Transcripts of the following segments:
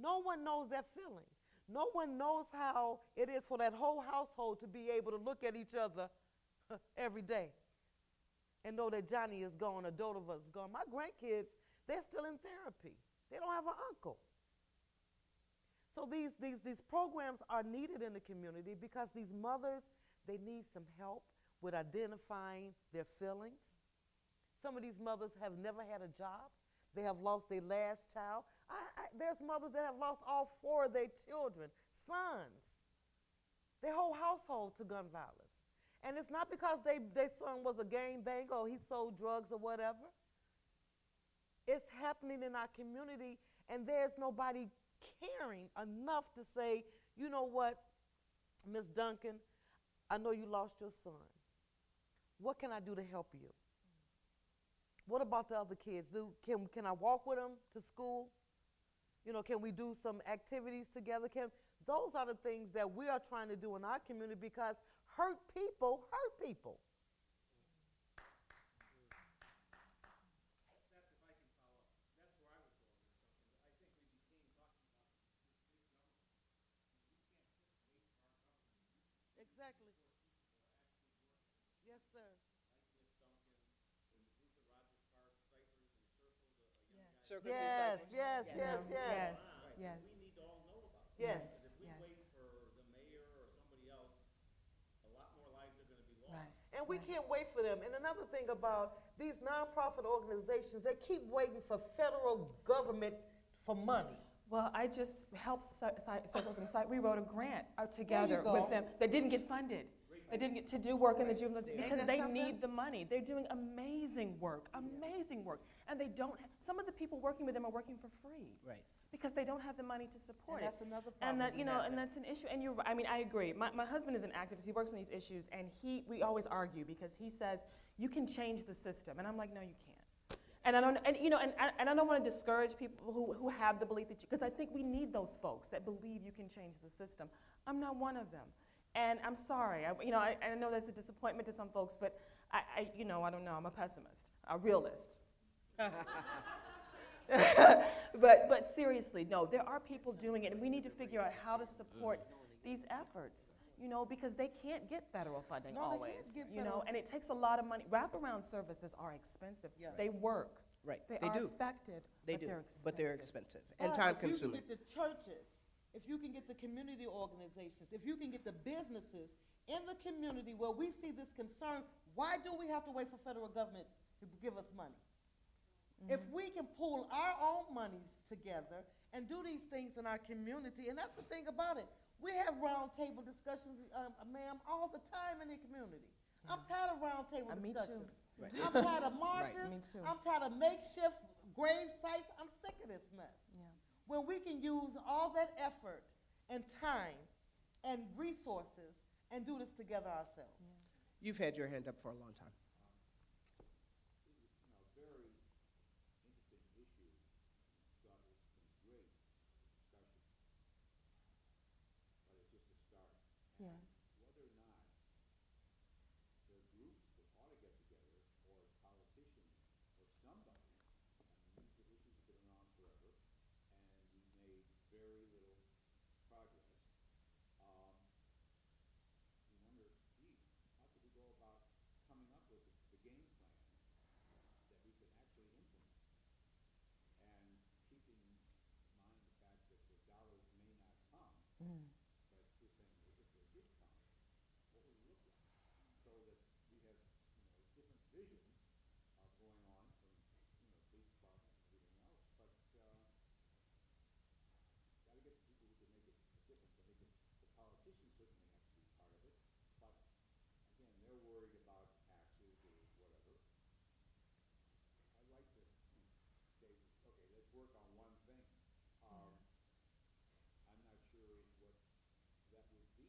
No one knows that feeling. No one knows how it is for that whole household to be able to look at each other every day and know that Johnny is gone, a Dodover is gone. My grandkids, they're still in therapy. They don't have an uncle. So these programs are needed in the community because these mothers, they need some help with identifying their feelings. Some of these mothers have never had a job. They have lost their last child. There's mothers that have lost all 4 of their children, sons, their whole household to gun violence. And it's not because their son was a gangbanger or he sold drugs or whatever. It's happening in our community, and there's nobody caring enough to say, you know what, Miss Duncan, I know you lost your son. What can I do to help you? What about the other kids? Can I walk with them to school? You know, can we do some activities together? Those are the things that we are trying to do in our community because hurt people hurt people. That's if I can follow up. That's where I was going with something. I think we became talking about this big government. We can't just wait for our government. Exactly. Yes, sir. Like Miss Duncan, and Luther Rogers Park, Ciphers and Circles, a young guy. Circles and Yes, cycles. yes, yes, yes. Yes. We need to all know about this. Yes. Because if we Yes. wait for the mayor or somebody else, a lot more lives are going to be lost. Right. And we can't wait for them. And another thing about these nonprofit organizations, they keep waiting for federal government for money. Well, I just helped Circles and Sight. We wrote a grant together go. with them. They didn't get funded. They didn't get to do work in the juvenile because that they something? need the money. They're doing amazing work, amazing work. And they don't, some of the people working with them are working for free. Right. Because they don't have the money to support And it. that's another And problem that, we you know, have and there. that's an issue. And you're right. I mean, I agree. My husband is an activist. He works on these issues, and we always argue because he says you can change the system, and I'm like, no, you can't. And I don't, and you know, and I don't want to discourage people who have the belief that because I think we need those folks that believe you can change the system. I'm not one of them, and I'm sorry. I know that's a disappointment to some folks, but I don't know. I'm a pessimist, a realist. But seriously, no, there are people doing it, and we need to figure out how to support these efforts, because they can't get federal funding No, they can't always, get federal- and it takes a lot of money. Wraparound services are expensive. Yeah. They work. Right. They They are do. effective, They but do. they're expensive. But they're expensive and But time if you consuming. can get the churches, if you can get the community organizations, if you can get the businesses in the community where we see this concern, why do we have to wait for federal government to give us money? If we can pool our own monies together and do these things in our community, and that's the thing about it, we have roundtable discussions, ma'am, all the time in the community. I'm tired of roundtable Me too. discussions. Right. I'm tired of marches. Me too. I'm tired of makeshift grave sites. I'm sick of this mess. Yeah. When we can use all that effort and time and resources and do this together ourselves. You've had your hand up for a long time. Very interesting issue. Thought it was some great discussion. But it's just a start. Yes. Whether or not there are groups that ought to get together, or politicians, or somebody, these issues have been around forever, and we've made very little progress. You wonder, gee, how could we go about coming up with the game plan that we could actually implement? And keeping in mind the fact that the dollars may not come, but just saying, if they did come, what would it look like? So that we have, different visions going on from, police departments and everything else, but, gotta get the people who can make it a difference. I think the politicians certainly have to be part of it, but again, they're worried about taxes or whatever. I'd like to say, okay, let's work on one thing. I'm not sure what that would be.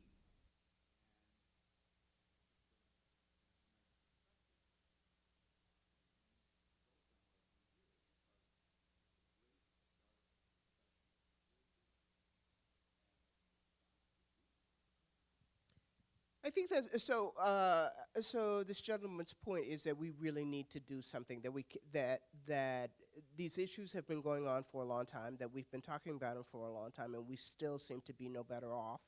I think that so this gentleman's point is that we really need to do something that these issues have been going on for a long time, that we've been talking about them for a long time, and we still seem to be no better off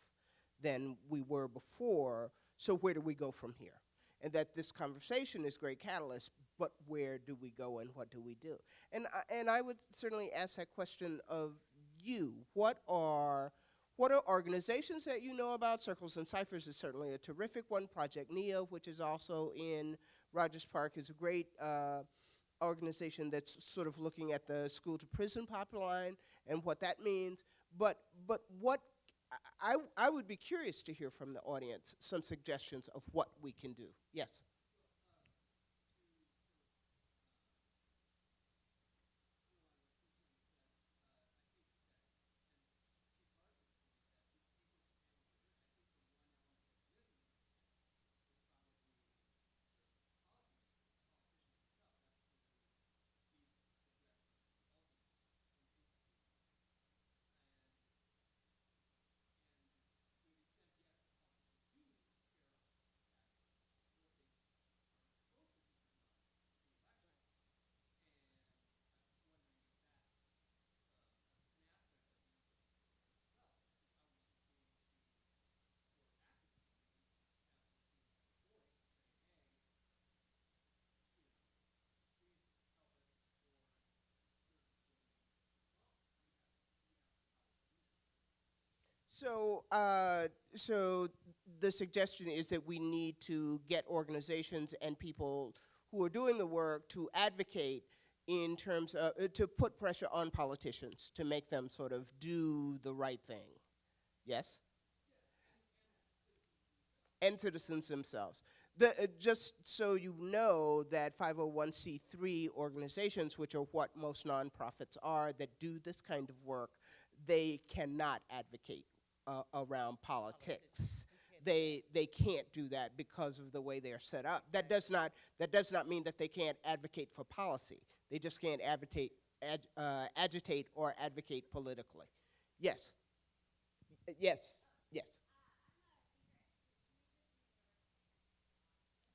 than we were before. So where do we go from here? And that this conversation is great catalyst, but where do we go and what do we do? And I would certainly ask that question of you. What are organizations that you know about? Circles and Ciphers is certainly a terrific one. Project NEO, which is also in Rogers Park, is a great organization that's sort of looking at the school to prison pipeline and what that means. But what I would be curious to hear from the audience some suggestions of what we can do. Yes. So the suggestion is that we need to get organizations and people who are doing the work to advocate in terms of, to put pressure on politicians to make them sort of do the right thing. Yes? And citizens themselves. Just so you know that 501c3 organizations, which are what most nonprofits are that do this kind of work, they cannot advocate around politics. They can't do that because of the way they're set up. That does not mean that they can't advocate for policy. They just can't agitate or advocate politically. Yes. Yes. Yes.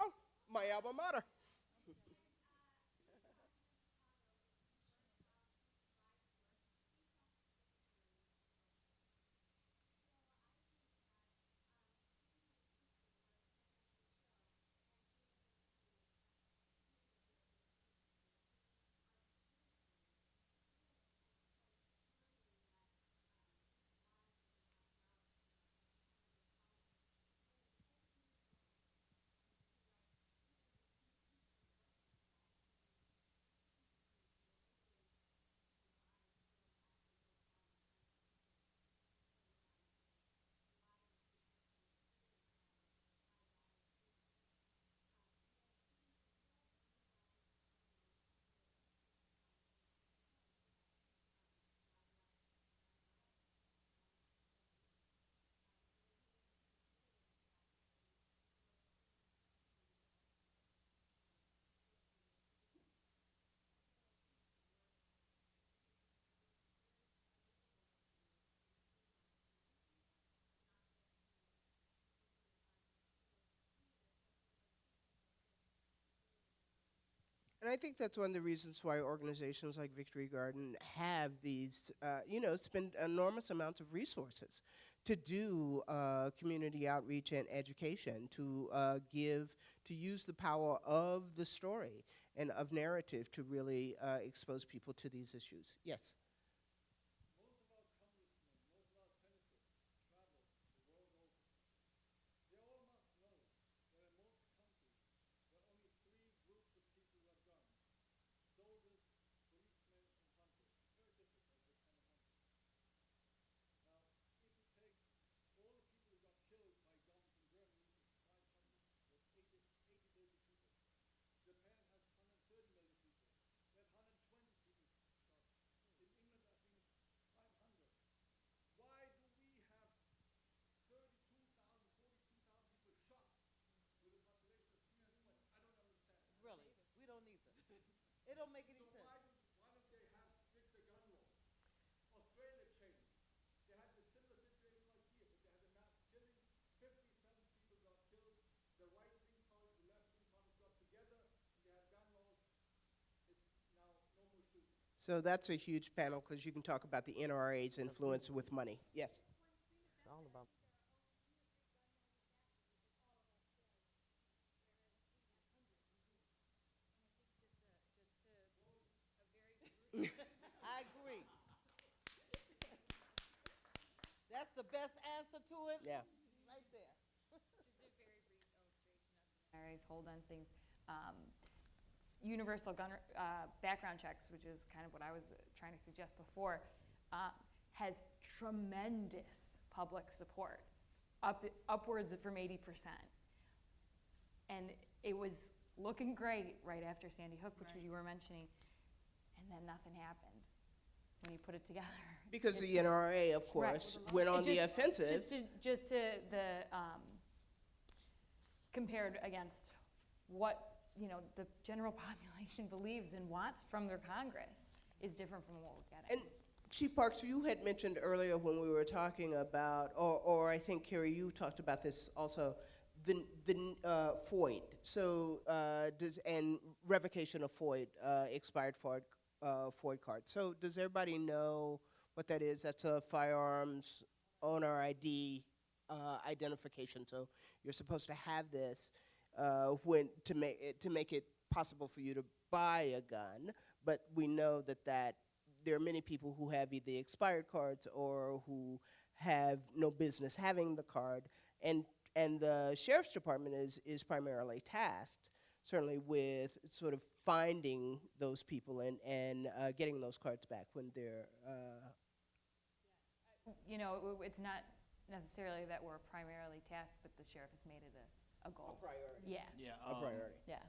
Oh, my alma mater. And I think that's one of the reasons why organizations like Victory Garden have these, spend enormous amounts of resources to do community outreach and education, to use the power of the story and of narrative to really expose people to these issues. Yes. Really, we don't either. It don't make any sense. So that's a huge panel because you can talk about the NRA's influence with money. Yes. It's all about. I agree. That's the best answer to it. Yeah. Right there. NRA's hold on things. Universal gun background checks, which is kind of what I was trying to suggest before, has tremendous public support, upwards from 80%. And it was looking great right after Sandy Hook, which you were mentioning, and then nothing happened when you put it together. Because the NRA, of course, went on the offensive. Just to the compared against what the general population believes and wants from their Congress is different from what we're getting. And Chief Parks, you had mentioned earlier when we were talking about, or I think Carrie, you talked about this also, the FOID. So and revocation of FOID, expired FOID card. So does everybody know what that is? That's a firearms owner ID identification. So you're supposed to have this when to make it possible for you to buy a gun. But we know that there are many people who have either expired cards or who have no business having the card, and the sheriff's department is primarily tasked, certainly, with sort of finding those people and getting those cards back when they're. It's not necessarily that we're primarily tasked, but the sheriff has made it a goal. A priority. Yeah. Yeah, A priority. Yeah.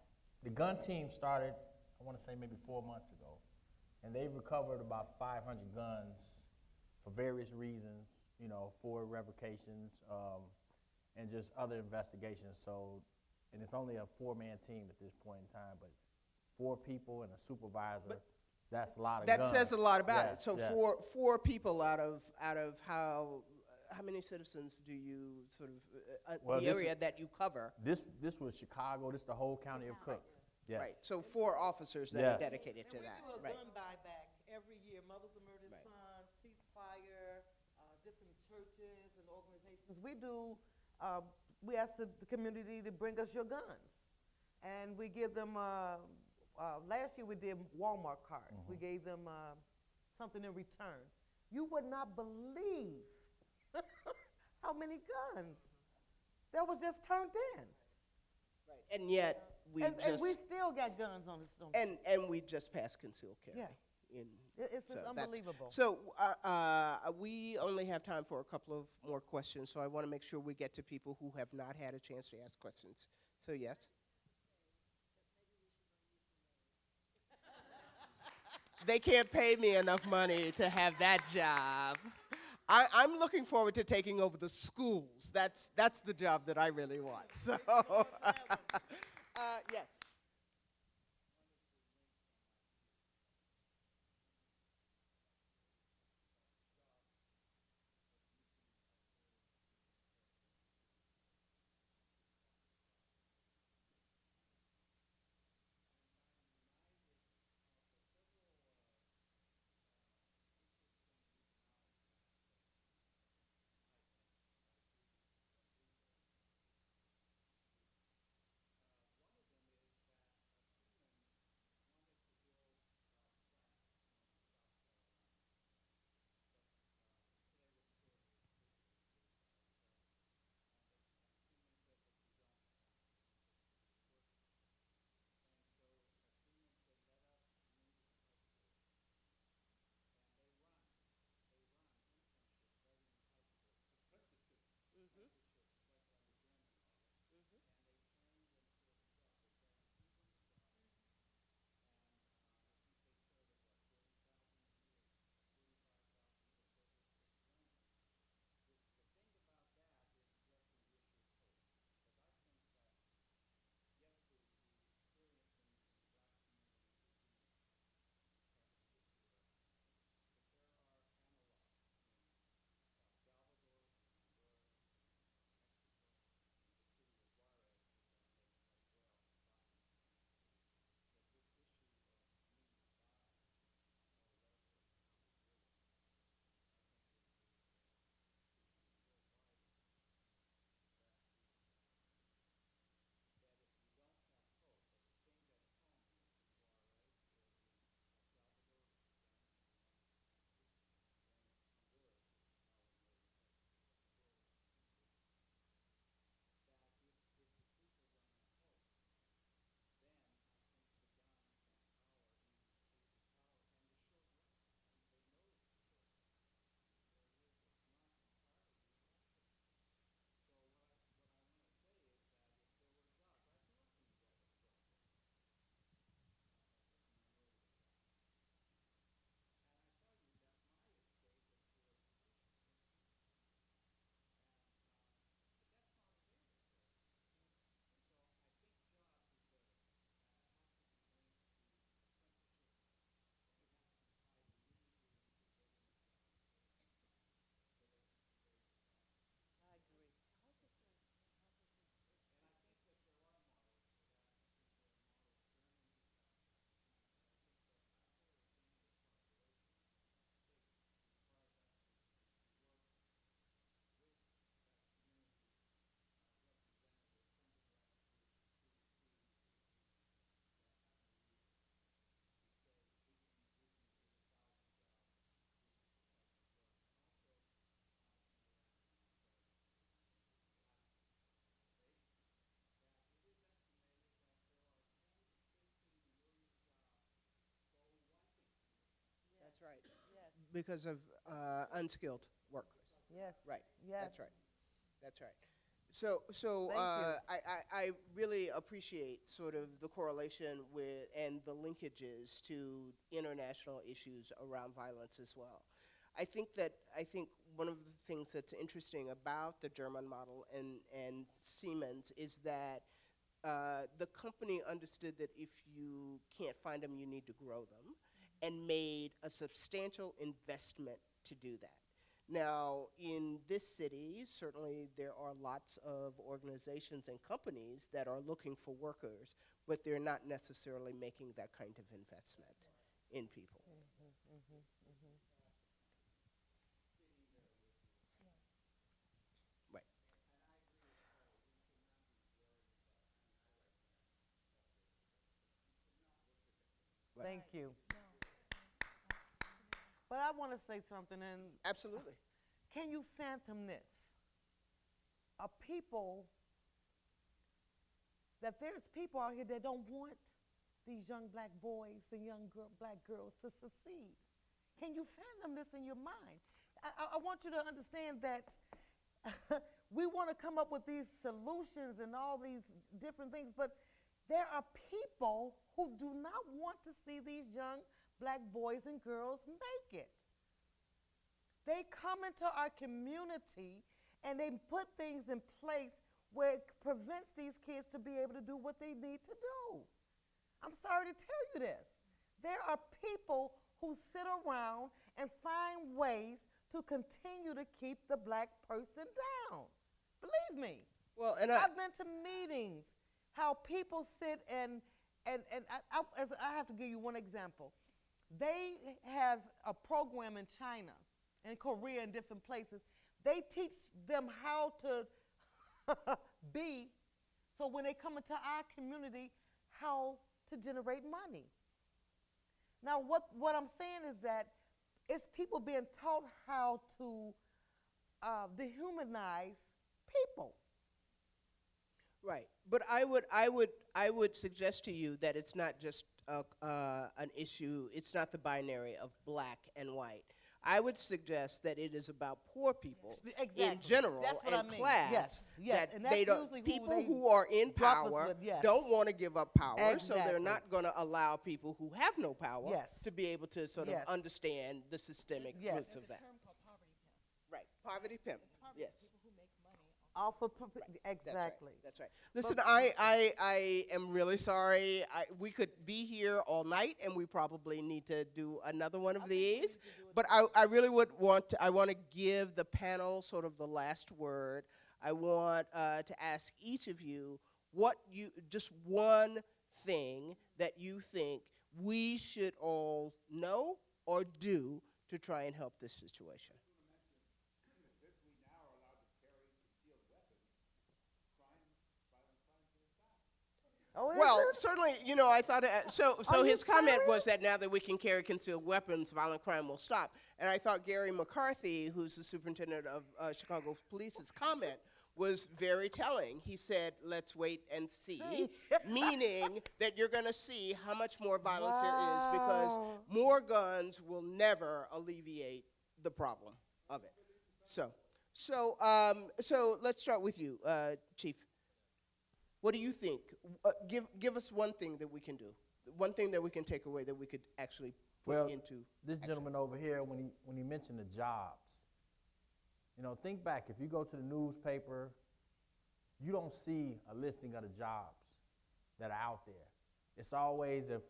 the gun team started, I want to say maybe 4 months ago, and they've recovered about 500 guns for various reasons, for revocations and just other investigations. So, and it's only a 4-man team at this point in time, but 4 people and a supervisor, that's a lot of That guns. says a lot about it. Yes, So yes. four people out of how many citizens do you sort of Well, the this area that you cover? This was Chicago, this the whole county of Cook. Yes. Right. So 4 officers that are Yes. dedicated to that. And we do a Right. gun buyback every year. Mothers of Murdered Right. Sons, Ceasefire, different churches and organizations. We do. We ask the community to bring us your guns, and we give them. Last year we did Walmart cards. We gave them something in return. You would not believe how many guns that was just turned in. Right. And yet And we still got guns on the store. and we just passed concealed carry. Yeah. It's just that's- unbelievable. So we only have time for a couple of more questions, so I want to make sure we get to people who have not had a chance to ask questions. So yes. They can't pay me enough money to have that job. I'm looking forward to taking over the schools. That's the job that I really want. So, yes. because of unskilled workers. Yes. Right. Yes. That's right. That's right. So Thank you. I really appreciate sort of the correlation with and the linkages to international issues around violence as well. I think one of the things that's interesting about the German model and Siemens is that the company understood that if you can't find them, you need to grow them, and made a substantial investment to do that. Now, in this city, certainly there are lots of organizations and companies that are looking for workers, but they're not necessarily making that kind of investment in people. Right. Right. Thank you. But I want to say something, and Absolutely. can you fathom this? A people, that there's people out here that don't want these young black boys and young black girls to succeed. Can you fathom this in your mind? I want you to understand that we want to come up with these solutions and all these different things, but there are people who do not want to see these young black boys and girls make it. They come into our community and they put things in place where it prevents these kids to be able to do what they need to do. I'm sorry to tell you this. There are people who sit around and find ways to continue to keep the black person down. Believe me. Well, and I've been to meetings, how people sit and I have to give you one example. They have a program in China and Korea and different places. They teach them how to be, so when they come into our community, how to generate money. Now, what I'm saying is that it's people being taught how to dehumanize people. right, but I would suggest to you that it's not just an issue. It's not the binary of black and white. I would suggest that it is about poor people Exactly. in general That's what and I mean. class. Yes, yes. That And that's they don't. usually who People they who are in drop us power with, yes. don't want to give up power, so they're Exactly. not going to allow people who have no power Yes. to be able to sort Yes. of understand the systemic Yes. roots of that. Right, poverty pimp. Yes. Off of exactly. That's right. Listen, I am really sorry. We could be here all night, and we probably need to do another one of these. But I really I want to give the panel sort of the last word. I want to ask each of you just one thing that you think we should all know or do to try and help this situation. Oh, is Well, it? certainly, I thought, so Are you his comment was serious? that now that we can carry concealed weapons, violent crime will stop. And I thought Gary McCarthy, who's the superintendent of Chicago Police's comment, was very telling. He said, let's wait and see, meaning that you're going to see how much more violence there is, because Wow. more guns will never alleviate the problem of it. So let's start with you, Chief. What do you think? Give us one thing that we can do, one thing that we can take away that we could actually put into This action. gentleman over here, when he mentioned the jobs, think back. If you go to the newspaper, you don't see a listing of the jobs that are out there. It's always if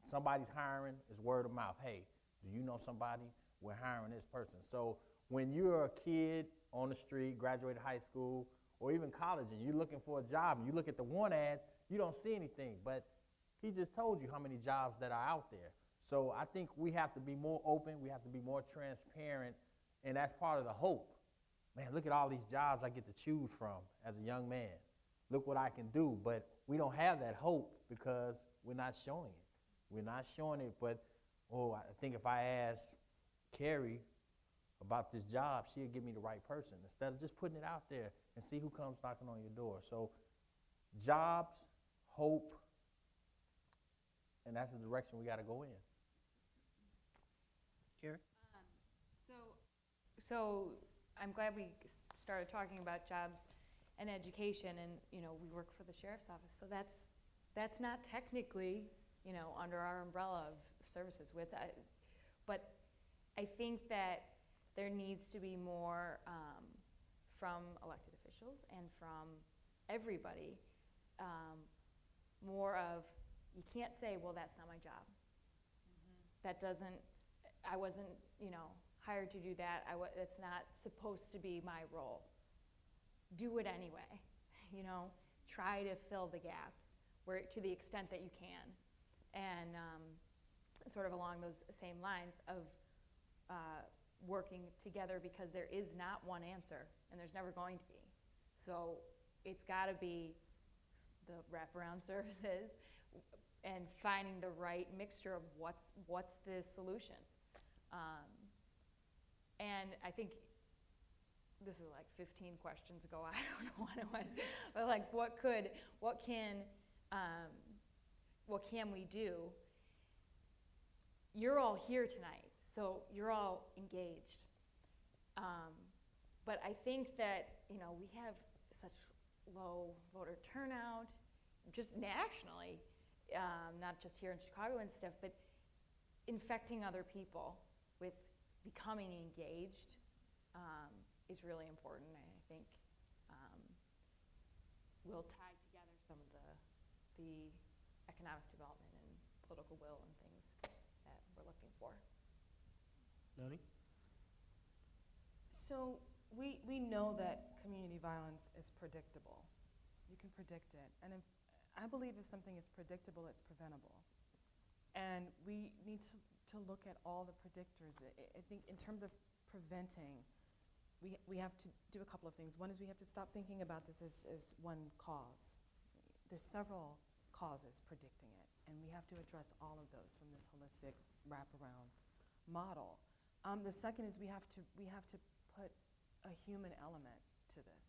somebody's hiring, it's word of mouth. Hey, do you know somebody? We're hiring this person. So when you're a kid on the street, graduated high school, or even college, and you're looking for a job, and you look at the want ads, you don't see anything. But he just told you how many jobs that are out there. So I think we have to be more open, we have to be more transparent, and that's part of the hope. Man, look at all these jobs I get to choose from as a young man. Look what I can do. But we don't have that hope because we're not showing it. We're not showing it, but I think if I ask Carrie about this job, she'll give me the right person instead of just putting it out there and see who comes knocking on your door. So jobs, hope, and that's the direction we got to go in. Gary? So I'm glad we started talking about jobs and education, and, you know, we work for the sheriff's office, so that's not technically, you know, under our umbrella of services with, but I think that there needs to be more from elected officials and from everybody, more of, you can't say, well, that's not my job. That doesn't, I wasn't, you know, hired to do that. It's not supposed to be my role. Do it anyway, you know. Try to fill the gaps where, to the extent that you can, and sort of along those same lines of working together, because there is not one answer, and there's never going to be. So it's got to be the wraparound services and finding the right mixture of what's the solution. And I think this is like 15 questions ago, I don't know what it was, but like what can we do? You're all here tonight, so you're all engaged. But I think that, you know, we have such low voter turnout, just nationally, not just here in Chicago and stuff, but infecting other people with becoming engaged is really important. And I think will tie together some of the economic development and political will and things that we're looking for. Noni? So we know that community violence is predictable. You can predict it. And I believe if something is predictable, it's preventable. And we need to look at all the predictors. I think in terms of preventing, we have to do a couple of things. One is we have to stop thinking about this as one cause. There's several causes predicting it, and we have to address all of those from this holistic wraparound model. The second is we have to put a human element to this.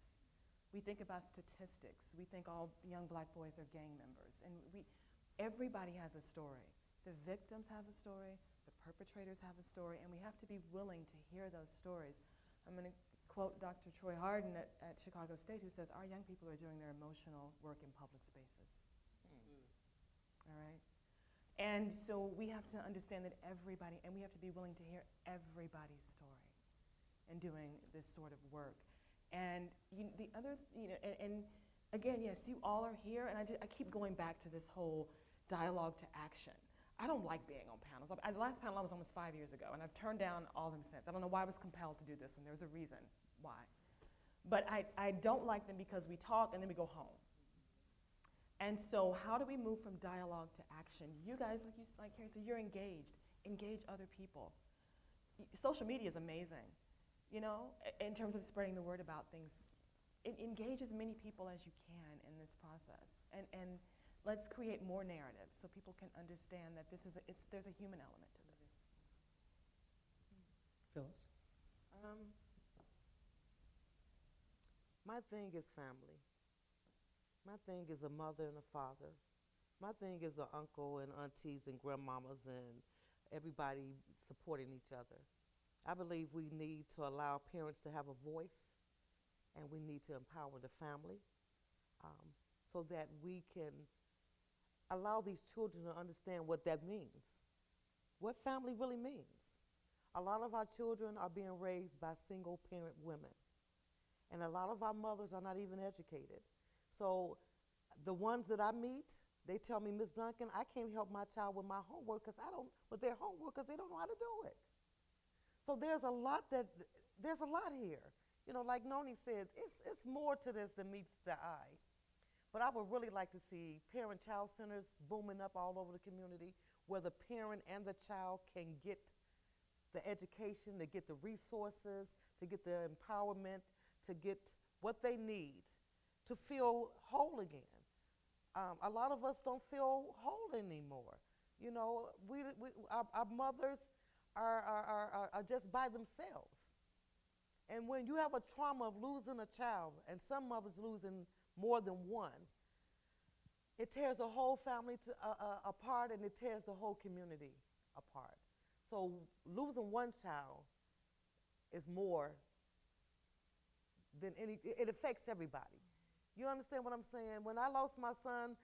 We think about statistics. We think all young black boys are gang members, and everybody has a story. The victims have a story, the perpetrators have a story, and we have to be willing to hear those stories. I'm going to quote Dr. Troy Harden at Chicago State, who says, our young people are doing their emotional work in public spaces. All right? And so we have to understand that everybody, and we have to be willing to hear everybody's story in doing this sort of work. And the other, and again, yes, you all are here, and I keep going back to this whole dialogue to action. I don't like being on panels. The last panel I was on was 5 years ago, and I've turned down all of them since. I don't know why I was compelled to do this one. There was a reason why. But I don't like them because we talk and then we go home. And so how do we move from dialogue to action? You guys, like Carrie said, you're engaged. Engage other people. Social media is amazing, you know, in terms of spreading the word about things. Engage as many people as you can in this process. And let's create more narratives so people can understand that there's a human element to this. Phyllis? My thing is family. My thing is a mother and a father. My thing is an uncle and aunties and grandmamas and everybody supporting each other. I believe we need to allow parents to have a voice, and we need to empower the family so that we can allow these children to understand what that means, what family really means. A lot of our children are being raised by single-parent women, and a lot of our mothers are not even educated. So the ones that I meet, they tell me, Ms. Duncan, I can't help my child with my homework with their homework because they don't know how to do it. So there's a lot here. You know, like Noni said, it's more to this than meets the eye. But I would really like to see parent-child centers booming up all over the community where the parent and the child can get the education, to get the resources, to get the empowerment, to get what they need to feel whole again. A lot of us don't feel whole anymore. You know, our mothers are just by themselves. And when you have a trauma of losing a child, and some mothers losing more than one, it tears the whole family apart, and it tears the whole community apart. So losing one child is more than it affects everybody. You understand what I'm saying? When I lost my son,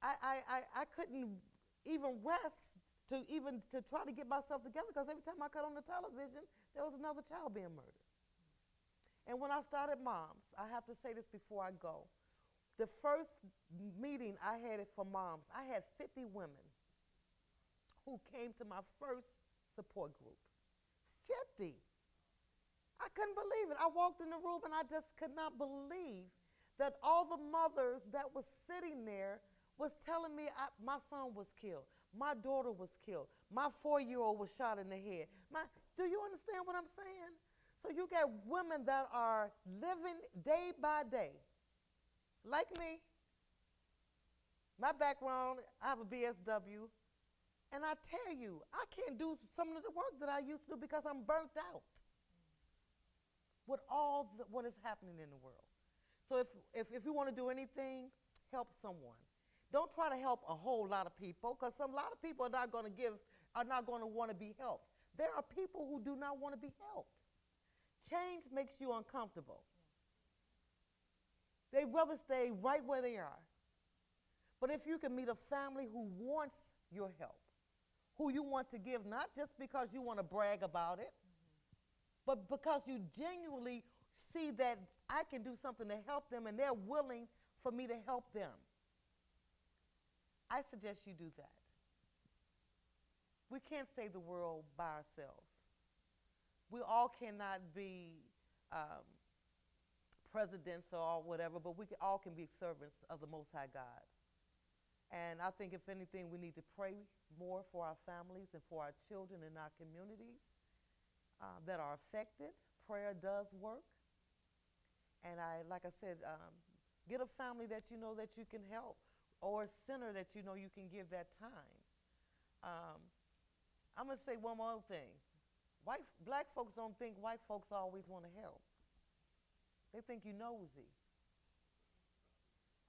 I couldn't even rest to try to get myself together, because every time I cut on the television, there was another child being murdered. And when I started Moms, I have to say this before I go. The first meeting I had for Moms, I had 50 women who came to my first support group. 50. I couldn't believe it. I walked in the room and I just could not believe that all the mothers that was sitting there was telling me my son was killed, my daughter was killed, my 4-year-old was shot in the head. Do you understand what I'm saying? So you got women that are living day by day, like me. My background, I have a BSW, and I tell you, I can't do some of the work that I used to do because I'm burnt out with all what is happening in the world. So if you want to do anything, help someone. Don't try to help a whole lot of people, because a lot of people are not going to want to be helped. There are people who do not want to be helped. Change makes you uncomfortable. They'd rather stay right where they are. But if you can meet a family who wants your help, who you want to give, not just because you want to brag about it, but because you genuinely see that I can do something to help them and they're willing for me to help them, I suggest you do that. We can't save the world by ourselves. We all cannot be presidents or whatever, but we all can be servants of the Most High God. And I think, if anything, we need to pray more for our families and for our children in our communities that are affected. Prayer does work. And like I said, get a family that you know that you can help, or a center that you know you can give that time. I'm going to say one more thing. Black folks don't think white folks always want to help. They think you're nosy.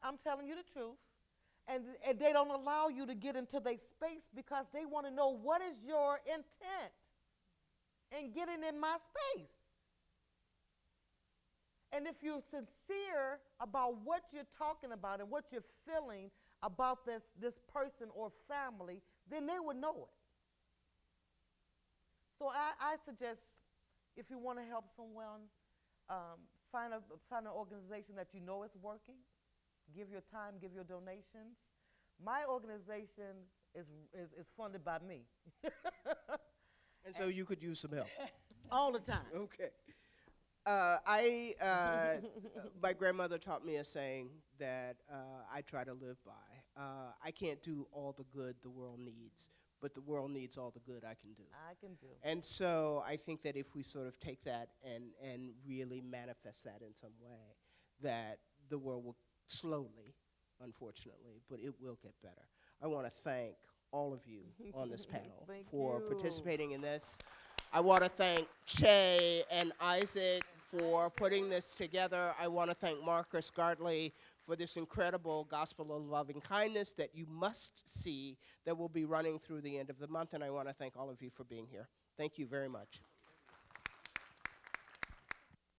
I'm telling you the truth. And they don't allow you to get into their space because they want to know, what is your intent in getting in my space? And if you're sincere about what you're talking about and what you're feeling about this person or family, then they would know it. So I suggest, if you want to help someone, find an organization that you know is working. Give your time, give your donations. My organization is funded by me. And so you could use some help. All the time. Okay. My grandmother taught me a saying that I try to live by. I can't do all the good the world needs, but the world needs all the good I can do. I can do. And so I think that if we sort of take that and really manifest that in some way, that the world will slowly, unfortunately, but it will get better. I want to thank all of you on this panel for participating in this. I want to thank Che and Isaac for putting this together. I want to thank Marcus Gartley for this incredible Gospel of Loving Kindness that you must see, that will be running through the end of the month. And I want to thank all of you for being here. Thank you very much.